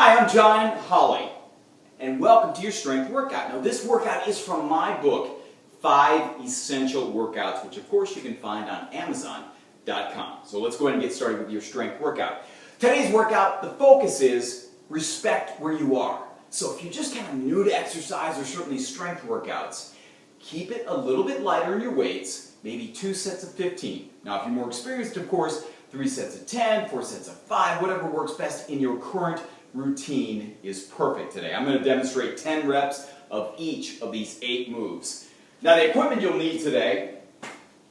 Hi, I'm John Holly, and welcome to your strength workout. Now, this workout is from my book, 5 Essential Workouts, which of course you can find on Amazon.com. So let's go ahead and get started with your strength workout. Today's workout, the focus is respect where you are. So if you're just kind of new to exercise or certainly strength workouts, keep it a little bit lighter in your weights, maybe 2 sets of 15. Now, if you're more experienced, of course, 3 sets of 10, 4 sets of 5, whatever works best in your current routine is perfect today. I'm going to demonstrate 10 reps of each of these 8 moves. Now, the equipment you'll need today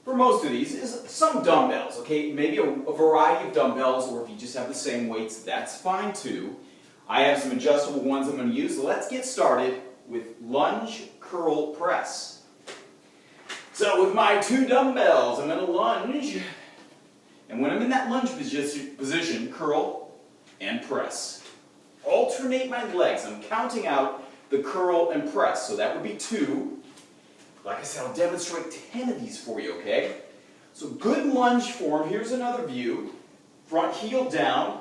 for most of these is some dumbbells, okay? Maybe a variety of dumbbells, or if you just have the same weights, that's fine too. I have some adjustable ones I'm going to use, so let's get started with lunge curl press. So with my 2 dumbbells, I'm going to lunge, and when I'm in that lunge position, curl and press. Alternate my legs. I'm counting out the curl and press. So that would be 2. Like I said, I'll demonstrate 10 of these for you, okay? So good lunge form. Here's another view. Front heel down.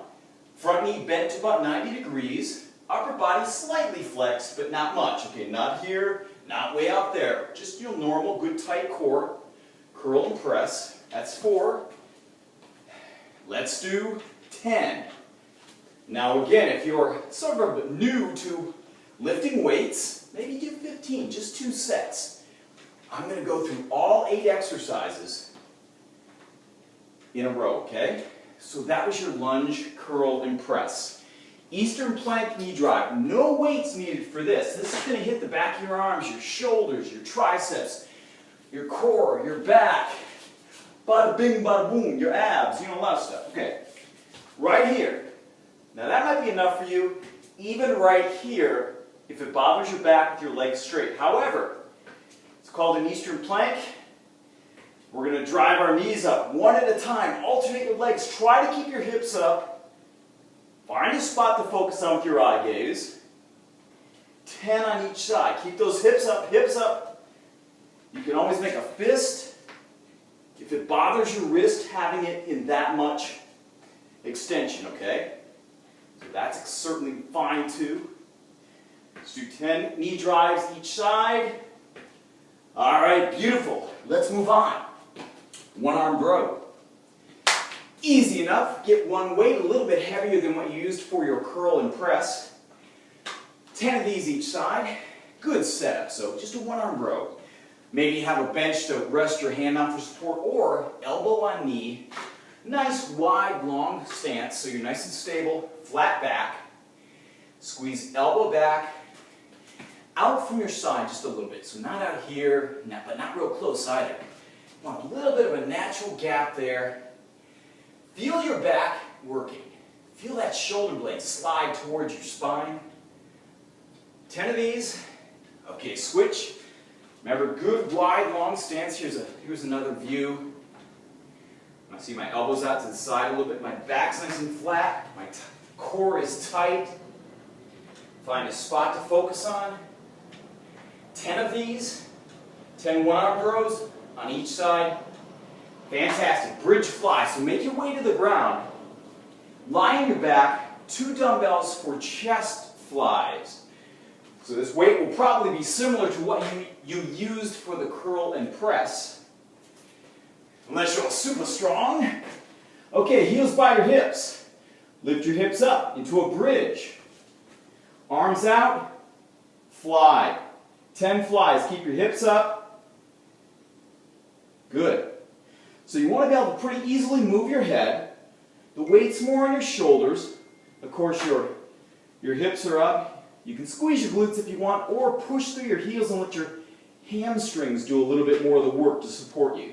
Front knee bent to about 90 degrees. Upper body slightly flexed, but not much. Okay, not here, not way out there. Just your normal, good tight core. Curl and press. That's 4. Let's do 10. Now again, if you're sort of new to lifting weights, maybe do 15, just 2 sets. I'm going to go through all 8 exercises in a row, okay? So that was your lunge, curl, and press. Eastern plank knee drive. No weights needed for this. This is going to hit the back of your arms, your shoulders, your triceps, your core, your back. Bada bing, bada boom, your abs, a lot of stuff. Okay, right here. Now that might be enough for you, even right here, if it bothers your back with your legs straight. However, it's called an Eastern plank. We're going to drive our knees up one at a time. Alternate your legs. Try to keep your hips up. Find a spot to focus on with your eye gaze. 10 on each side. Keep those hips up, hips up. You can always make a fist. If it bothers your wrist, having it in that much extension, okay? So that's certainly fine too. Let's do 10 knee drives each side. All right, beautiful. Let's move on. One arm row. Easy enough. Get one weight a little bit heavier than what you used for your curl and press. 10 of these each side. Good setup. So just a one arm row. Maybe have a bench to rest your hand on for support, or elbow on knee. Nice wide, long stance, so you're nice and stable, flat back. Squeeze elbow back, out from your side just a little bit. So not out here, but not real close either. You want a little bit of a natural gap there. Feel your back working. Feel that shoulder blade slide towards your spine. 10 of these. Okay, switch. Remember, good, wide, long stance. Here's another view. I see my elbows out to the side a little bit. My back's nice and flat. My core is tight. Find a spot to focus on. 10 of these. 10 one-arm rows on each side. Fantastic. Bridge fly. So make your way to the ground. Lie on your back. 2 dumbbells for chest flies. So this weight will probably be similar to what you used for the curl and press. Unless you're super strong. Okay, heels by your hips. Lift your hips up into a bridge. Arms out, fly. 10 flies. Keep your hips up. Good. So you want to be able to pretty easily move your head. The weight's more on your shoulders. Of course, your hips are up. You can squeeze your glutes if you want, or push through your heels and let your hamstrings do a little bit more of the work to support you.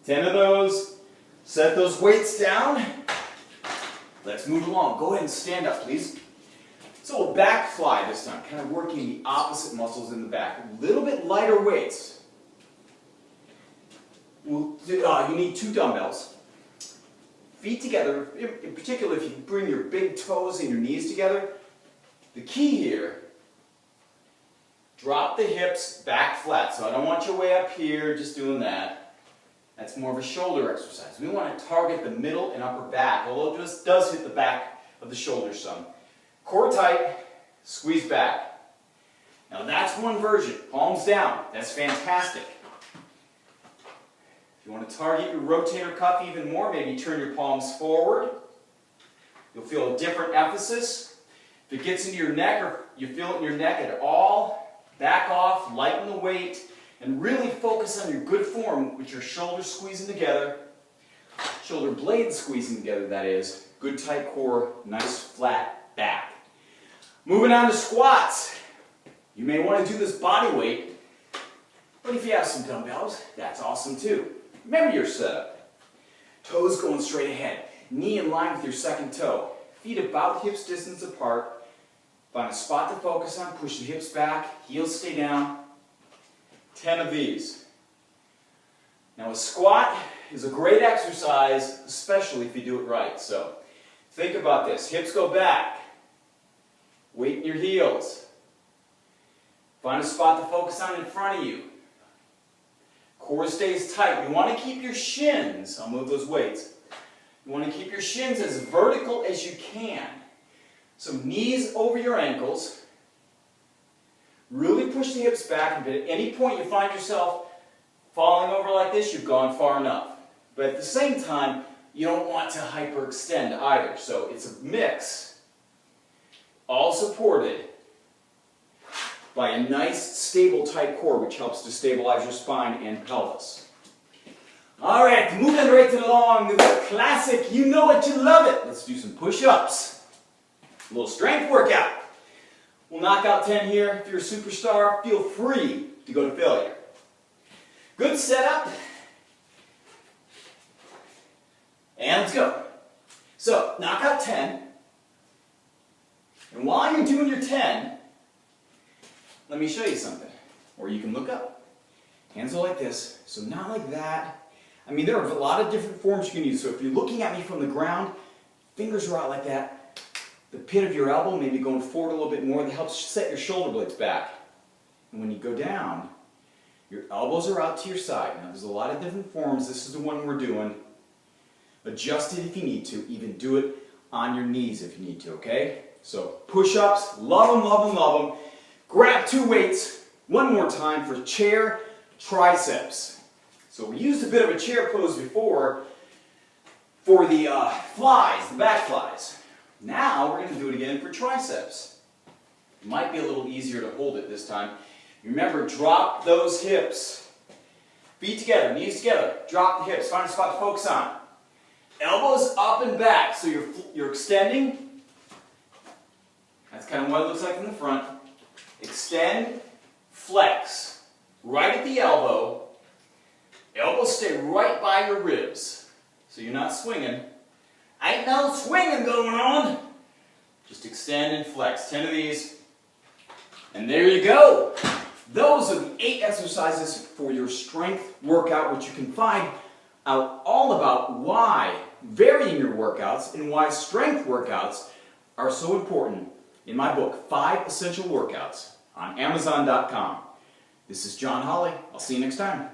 10 of those. Set those weights down. Let's move along. Go ahead and stand up, please. So a back fly this time, kind of working the opposite muscles in the back. A little bit lighter weights. You need 2 dumbbells. Feet together, in particular if you bring your big toes and your knees together. The key here, drop the hips back flat. So I don't want you way up here just doing that. That's more of a shoulder exercise. We want to target the middle and upper back, although it just does hit the back of the shoulders some. Core tight, squeeze back. Now that's one version, palms down, that's fantastic. If you want to target your rotator cuff even more, maybe turn your palms forward. You'll feel a different emphasis. If it gets into your neck or you feel it in your neck at all, back off, lighten the weight, and really focus on your good form with your shoulders squeezing together, shoulder blades squeezing together, that is. Good tight core, nice flat back. Moving on to squats. You may want to do this body weight, but if you have some dumbbells, that's awesome too. Remember your setup. Toes going straight ahead, knee in line with your second toe, feet about hips distance apart. Find a spot to focus on, push the hips back, heels stay down. 10 of these. Now a squat is a great exercise, especially if you do it right. So think about this. Hips go back. Weight in your heels. Find a spot to focus on in front of you. Core stays tight. You want to keep your shins, I'll move those weights. You want to keep your shins as vertical as you can. So knees over your ankles. Really push the hips back, and at any point you find yourself falling over like this, you've gone far enough. But at the same time, you don't want to hyperextend either. So it's a mix, all supported by a nice, stable, tight core, which helps to stabilize your spine and pelvis. All right, moving right along to the classic, you know it, you love it. Let's do some push-ups. A little strength workout. We'll knock out 10 here. If you're a superstar, feel free to go to failure. Good setup. And let's go. So, knock out 10. And while you're doing your 10, let me show you something. Or you can look up. Hands are like this, so not like that. I mean, there are a lot of different forms you can use. So if you're looking at me from the ground, fingers are out like that. The pit of your elbow maybe going forward a little bit more. That helps set your shoulder blades back. And when you go down, your elbows are out to your side. Now there's a lot of different forms. This is the one we're doing. Adjust it if you need to. Even do it on your knees if you need to, okay? So push-ups, love them, love them, love them. Grab 2 weights. One more time for chair triceps. So we used a bit of a chair pose before for the flies, the back flies. Now we're going to do it again for triceps. It might be a little easier to hold it this time. Remember, drop those hips. Feet together, knees together. Drop the hips. Find a spot to focus on. Elbows up and back. So you're extending. That's kind of what it looks like in the front. Extend, flex. Right at the elbow. Elbows stay right by your ribs. So you're not swinging. Ain't no swinging going on. Just extend and flex. 10 of these. And there you go. Those are the 8 exercises for your strength workout, which you can find out all about why varying your workouts and why strength workouts are so important in my book, 5 Essential Workouts, on Amazon.com. This is John Holly. I'll see you next time.